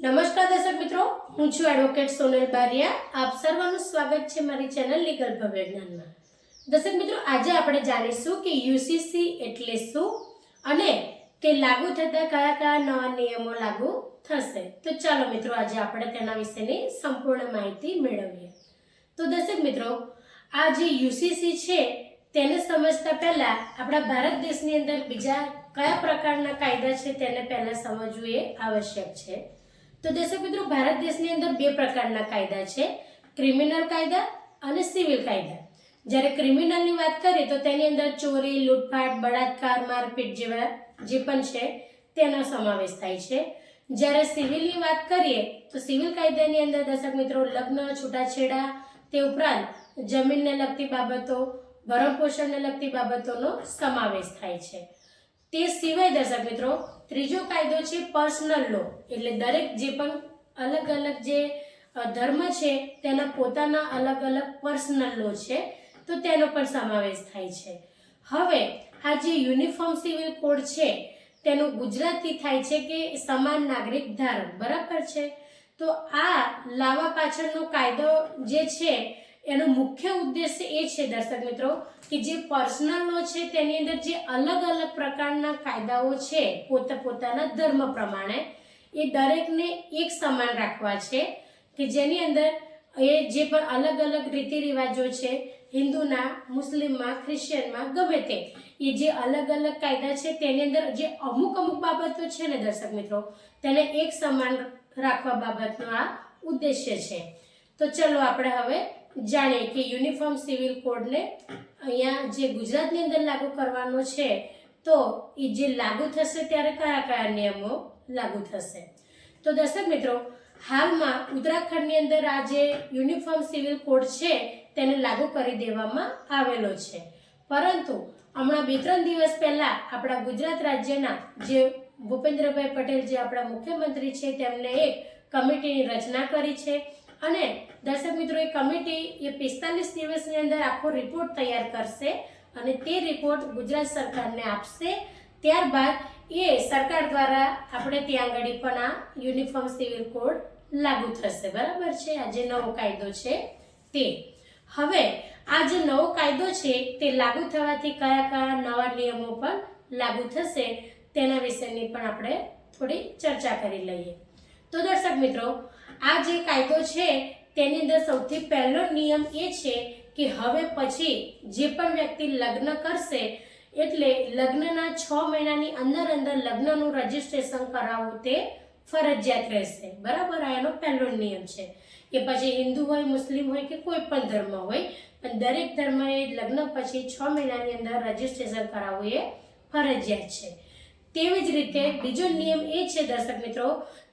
નમસ્કાર દર્શક મિત્રો, હું છું એડવોકેટ સોનલ બારિયા. આપ સર્વનું સ્વાગત છે મારી ચેનલ લીગલ ભવ્યજ્ઞાનમાં. દર્શક મિત્રો, આજે આપણે જાણીશું કે યુસીસી એટલે શું અને તે લાગુ થતા કયા કયા નવા નિયમો લાગુ થશે. તો ચાલો મિત્રો, આજે આપણે તેના વિશેની સંપૂર્ણ માહિતી મેળવીએ. તો દર્શક મિત્રો, આ જે યુસીસી છે તેને સમજતા પહેલા આપણા ભારત દેશની અંદર બીજા કયા પ્રકારના કાયદા છે તેને પહેલા સમજવું એ આવશ્યક છે. તો દર્શક મિત્રો, ભારત દેશની અંદર બે પ્રકારના કાયદા છે, ક્રિમિનલ કાયદા અને સિવિલ કાયદા. જ્યારે ક્રિમિનલની વાત કરીએ તો તેની અંદર ચોરી, લૂંટફાટ, બળાત્કાર, મારપીટ જેવા જે પણ છે તેનો સમાવેશ થાય છે. જ્યારે સિવિલની વાત કરીએ તો સિવિલ કાયદાની અંદર દર્શક મિત્રો લગ્ન, છૂટાછેડા, તે ઉપરાંત જમીનને લગતી બાબતો, ભરણપોષણને લગતી બાબતોનો સમાવેશ થાય છે. તે સિવાય દર્શક મિત્રો ત્રીજો કાયદો છે પર્સનલ લો, એટલે દરેક જે પણ અલગ અલગ જે ધર્મ છે તેના પોતાના અલગ અલગ પર્સનલ લો છે, તો તેનો પણ સમાવેશ થાય છે. હવે આ જે યુનિફોર્મ સિવિલ કોડ છે તેનું ગુજરાતી થાય છે કે સમાન નાગરિક ધારો, બરાબર છે. તો આ લાવવા પાછળનો કાયદો જે છે એનો મુખ્ય ઉદ્દેશ્ય એ છે દર્શક મિત્રો કે જે પર્સનલ લો છે તેની અંદર જે અલગ અલગ પ્રકારના કાયદાઓ છે પોતાના ધર્મ પ્રમાણે એ દરેકને એક સમાન રાખવા છે, કે જેની અંદર એ જે પણ અલગ અલગ રીતિ રિવાજો છે હિન્દુના, મુસ્લિમમાં, ક્રિશ્ચિયનમાં, ગમે તે એ જે અલગ અલગ કાયદા છે તેની અંદર જે અમુક બાબતો છે ને દર્શક મિત્રો તેને એક સમાન રાખવા બાબતનો આ ઉદ્દેશ્ય છે. તો ચલો આપણે હવે જાણીએ કે યુનિફોર્મ સિવિલ કોડને અહીંયા જે ગુજરાતની અંદર લાગુ કરવાનો છે તો એ જે લાગુ થશે ત્યારે કયા કયા નિયમો લાગુ થશે. તો દર્શક મિત્રો, હાલમાં ઉત્તરાખંડની અંદર આ જે યુનિફોર્મ સિવિલ કોડ છે તેને લાગુ કરી દેવામાં આવેલો છે. પરંતુ હમણાં 2-3 દિવસ પહેલા આપણા ગુજરાત રાજ્યના જે ભૂપેન્દ્રભાઈ પટેલ જે આપણા મુખ્યમંત્રી છે તેમને એક કમિટીની રચના કરી છે અને દર્શક મિત્રો એ કમિટી એ 45 દિવસની અંદર આખો રિપોર્ટ તૈયાર કરશે અને તે રિપોર્ટ ગુજરાત સરકારને આપશે. ત્યારબાદ એ સરકાર દ્વારા આપણે ત્યાં આગળ પણ આ યુનિફોર્મ સિવિલ કોડ લાગુ થશે, બરાબર છે. આ જે નવો કાયદો છે તે હવે આ જે નવો કાયદો છે તે લાગુ થવાથી કયા કયા નવા નિયમો પણ લાગુ થશે તેના વિશેની પણ આપણે થોડી ચર્ચા કરી લઈએ. તો દર્શક મિત્રો, આ જે કાયદો છે તેની અંદર સૌથી પહેલો નિયમ એ છે કે હવે પછી જે પણ વ્યક્તિ લગ્ન કરશે એટલે લગ્નના 6 મહિનાની અંદર લગ્નનું રજીસ્ટ્રેશન કરાવવું તે ફરજિયાત રહેશે, બરાબર. આ એનો પહેલો નિયમ છે. એ પછી હિન્દુ હોય, મુસ્લિમ હોય કે કોઈ પણ ધર્મ હોય, પણ દરેક ધર્મએ લગ્ન પછી 6 મહિનાની અંદર રજીસ્ટ્રેશન કરાવવું એ ફરજિયાત છે. તેવી જ રીતે બીજો નિયમ એ છે દર્શક મિત્રો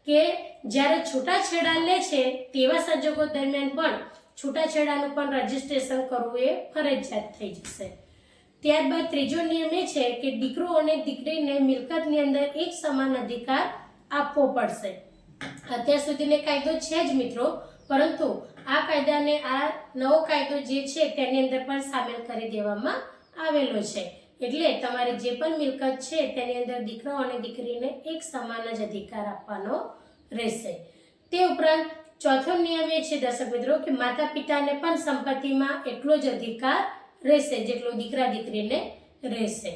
કે જ્યારે છૂટાછેડા લે છે તેવા સંજોગો દરમિયાન પણ છૂટાછેડાનું પણ રજીસ્ટ્રેશન કરવું એ ફરજિયાત થઈ જશે. ત્યારબાદ ત્રીજો નિયમ એ છે કે દીકરો અને દીકરીને મિલકતની અંદર એક સમાન અધિકાર આપવો પડશે. અત્યાર સુધીનો કાયદો છે જ મિત્રો, પરંતુ આ કાયદાને આ નવો કાયદો જે છે તેની અંદર પણ સામેલ કરી દેવામાં આવેલો છે. એટલે તમારી જે પણ મિલકત છે તેની અંદર દીકરો અને દીકરીને એક સમાન જ અધિકાર આપવાનો રહેશે. તે ઉપરાંત ચોથો નિયમ એ છે દર્શક મિત્રો કે માતા પિતાને પણ સંપત્તિમાં એટલો જ અધિકાર રહેશે જેટલો દીકરા દીકરીને રહેશે.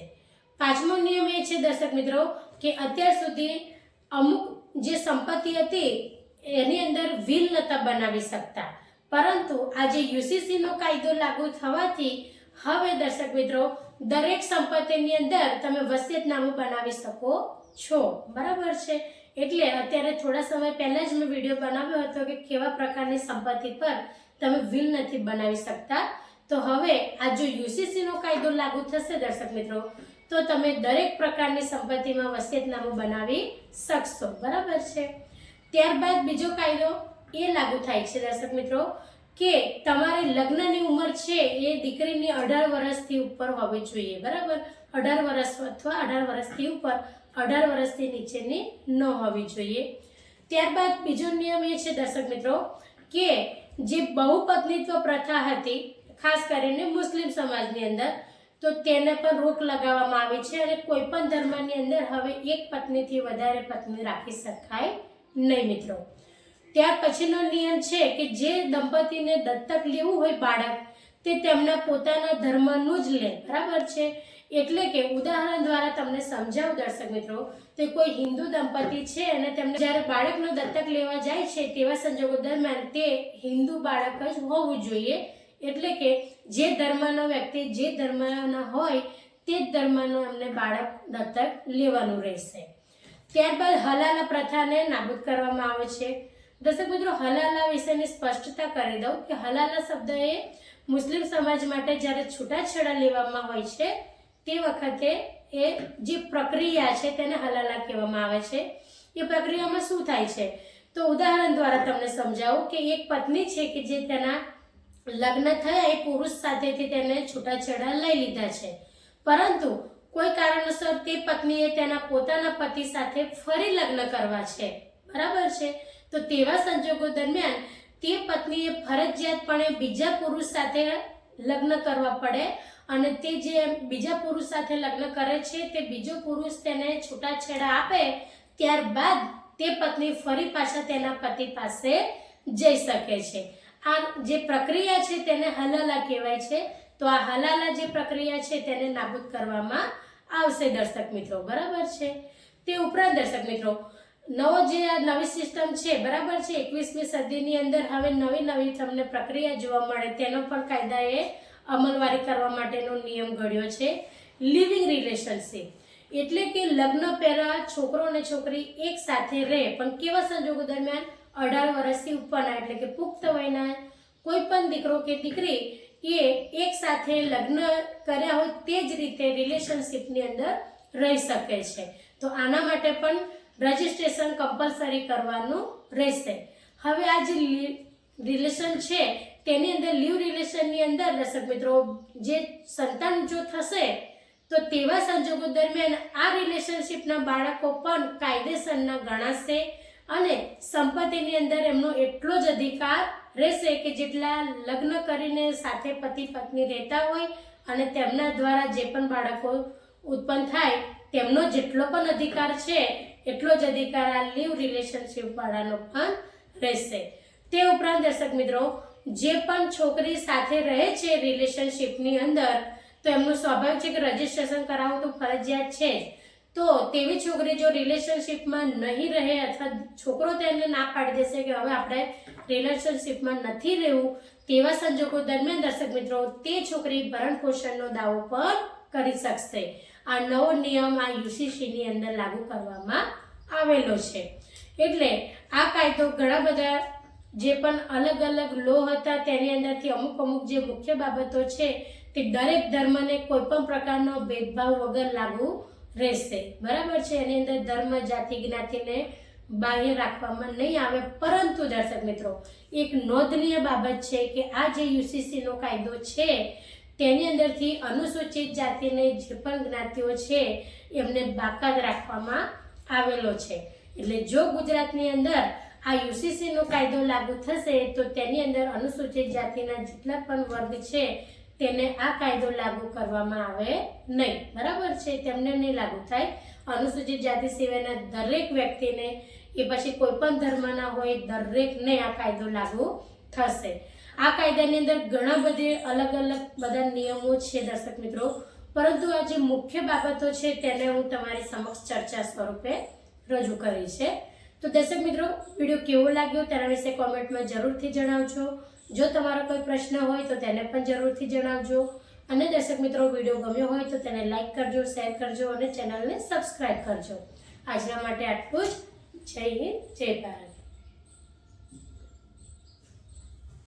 પાંચમો નિયમ એ છે દર્શક મિત્રો કે અત્યાર સુધી અમુક જે સંપત્તિ હતી એની અંદર વિલ નતા બનાવી શકતા, પરંતુ આ જે યુસીસી નો કાયદો લાગુ થવાથી હવે દર્શક મિત્રો દરેક સંપત્તિની અંદર તમે વસિયતનામું બનાવી શકો છો, બરાબર છે. એટલે અત્યારે થોડા સમય પહેલા જ મેં વિડીયો બનાવ્યો હતો કે કેવા પ્રકારની સંપત્તિ પર તમે વિલ નથી બનાવી શકતા. તો હવે આ જો યુસીસી નો કાયદો લાગુ થશે દર્શક મિત્રો તો તમે દરેક પ્રકારની સંપત્તિમાં વસિયતનામું બનાવી શકશો, બરાબર છે. ત્યારબાદ બીજો કાયદો એ લાગુ થાય છે દર્શક મિત્રો કે તમારે લગ્નની ઉંમર છે એ દીકરીની 18 વર્ષથી ઉપર હોવી જોઈએ, બરાબર. 18 વર્ષ અથવા 18 વર્ષથી ઉપર, 18 વર્ષથી નીચેની ન હોવી જોઈએ. ત્યારબાદ બીજો નિયમ એ છે દર્શક મિત્રો કે જે બહુપત્નીત્વ પ્રથા હતી ખાસ કરીને મુસ્લિમ સમાજની અંદર, તો તેને પર રોક લગાવવામાં આવી છે અને કોઈ પણ ધર્મની અંદર હવે એક પત્નીથી વધારે પત્ની રાખી શકાય નહીં મિત્રો. ત્યાર પછીનો નિયમ છે કે જે દંપતીને દત્તક લેવું હોય બાળક તે તેમના પોતાના ધર્મનું જ લે. બરાબર છે. એટલે કે ઉદાહરણ દ્વારા તમને સમજાવું દર્શક મિત્રો, તે કોઈ હિન્દુ દંપતી છે અને તેમને જ્યારે બાળકનો દત્તક લેવા જાય છે તેવા સંજોગો દરમિયાન તે હિન્દુ બાળક જ હોવું જોઈએ. એટલે કે જે ધર્મનો વ્યક્તિ જે ધર્મના હોય તે જ ધર્મનો એમને બાળક દત્તક લેવાનું રહેશે. ત્યારબાદ હલાલા પ્રથાને નાબૂદ કરવામાં આવે છે. દર્શક મિત્રો, હલાલા વિશેની સ્પષ્ટતા કરી દઉં કે હલાલા શબ્દ એ મુસ્લિમ સમાજ માટે જ્યારે છૂટાછેડા લેવામાં હોય છે તે વખતે એ જે પ્રક્રિયા છે તેને હલાલા કહેવામાં આવે છે. એ પ્રક્રિયામાં શું થાય છે તો ઉદાહરણ દ્વારા તમને સમજાવું કે એક પત્ની છે કે જે તેના લગ્ન થયા એ પુરુષ સાથેથી તેને છૂટાછેડા લઈ લીધા છે, પરંતુ કોઈ કારણોસર તે પત્નીએ તેના પોતાના પતિ સાથે ફરી લગ્ન કરવા છે. બરાબર છે. તો તેવા સંજોગો દરમિયાન તે પત્નીએ ફરજિયાતપણે બીજા પુરુષ સાથે લગ્ન કરવા પડે અને તે જે બીજા પુરુષ સાથે લગ્ન કરે છે તે બીજો પુરુષ તેને છૂટાછેડા આપે ત્યારબાદ તે પત્ની ફરી પાછા તેના પતિ પાસે જઈ શકે છે. આ જે પ્રક્રિયા છે તેને હલાલા કહેવાય છે. તો આ હલાલા જે પ્રક્રિયા છે તેને નાબૂદ કરવામાં આવશે દર્શક મિત્રો. બરાબર છે. તે ઉપરાંત દર્શક મિત્રો, જે આ નવી સિસ્ટમ છે, બરાબર છે, 21મી સદીની અંદર હવે નવી તમને પ્રક્રિયા જોવા મળે તેનો પણ કાયદાએ અમલવારી કરવા માટેનો નિયમ ઘડ્યો છે. લિવિંગ રિલેશનશિપ એટલે કે લગ્ન પહેલા છોકરો અને છોકરી એક સાથે રહે, પણ કેવા સંજોગો દરમિયાન 18 વર્ષથી ઉપરના એટલે કે પુખ્ત વયના કોઈ પણ દીકરો કે દીકરી એ એક સાથે લગ્ન કર્યા હોય તે જ રીતે રિલેશનશિપની અંદર રહી શકે છે. તો આના માટે પણ રજિસ્ટ્રેશન કમ્પલસરી કરવાનું રહેશે. હવે આ જે રિલેશન છે તેની અંદર લીવ રિલેશનની અંદર દર્શક મિત્રો જે સંતાન જો થશે તો તેવા સંજોગો દરમિયાન આ રિલેશનશિપના બાળકો પણ કાયદેસરના ગણાશે અને સંપત્તિની અંદર એમનો એટલો જ અધિકાર રહેશે કે જેટલા લગ્ન કરીને સાથે પતિ પત્ની રહેતા હોય અને તેમના દ્વારા જે પણ બાળકો ઉત્પન્ન થાય તેમનો જેટલો પણ અધિકાર છે એટલો જ અધિકાર આ લીવ રિલેશનશિપ વાળાનો પણ રહેશે. તે ઉપરાંત દર્શક મિત્રો, જે પણ છોકરી સાથે રહે છે રિલેશનશિપની અંદર તો એમનું સ્વાભાવિક છે કે રજિસ્ટ્રેશન કરાવવું તો ફરજિયાત છે જ. તો તેવી છોકરી જો રિલેશનશિપમાં નહીં રહે અથવા છોકરો તેને ના પાડી દેશે કે હવે આપણે રિલેશનશિપમાં નથી રહેવું, તેવા સંજોગો દરમિયાન દર્શક મિત્રો તે છોકરી ભરણ પોષણનો દાવો પણ કરી શકશે. આ નવો નિયમ આ યુસીસીની અંદર લાગુ કરવામાં આવેલો છે. એટલે આ કાયદો ઘણા બધા જે પણ અલગ અલગ લો હતા તેની અંદરથી અમુક જે મુખ્ય બાબતો છે તે દરેક ધર્મને કોઈ પણ પ્રકારનો ભેદભાવ વગર લાગુ રહેશે. બરાબર છે. એની અંદર ધર્મ જાતિ જ્ઞાતિને બાહ્ય રાખવામાં નહીં આવે. પરંતુ દર્શક મિત્રો એક નોંધનીય બાબત છે કે આ જે યુસીસીનો કાયદો છે તેની અંદરથી અનુસૂચિત જાતિને જે પણ જ્ઞાતિઓ છે એમને બાકાત રાખવામાં આવેલો છે. એટલે જો ગુજરાતની અંદર આ યુસીસીનો કાયદો લાગુ થશે તો તેની અંદર અનુસૂચિત જાતિના જેટલા પણ વર્ગ છે તેને આ કાયદો લાગુ કરવામાં આવે નહીં. બરાબર છે. તેમને નહીં લાગુ થાય. અનુસૂચિત જાતિ સિવાયના દરેક વ્યક્તિને એ પછી કોઈ પણ ધર્મના હોય દરેકને આ કાયદો લાગુ થશે. આ કાયદાની અંદર ઘણા અલગ બધા નિયમો છે દર્શક મિત્રો, પરંતુ આ જે મુખ્ય બાબતો છે તેને હું તમારી સમક્ષ ચર્ચા સ્વરૂપે રજૂ કરી છે. તો દર્શક મિત્રો વિડીયો કેવો લાગ્યો તેના વિશે કોમેન્ટમાં જરૂરથી જણાવજો. જો તમારો કોઈ પ્રશ્ન હોય તો તેને પણ જરૂરથી જણાવજો. અને દર્શક મિત્રો વિડીયો ગમ્યો હોય તો તેને લાઈક કરજો, શેર કરજો અને ચેનલને સબસ્ક્રાઈબ કરજો. આજના માટે આટલું જ. જય હિન્દ, જય ભારત.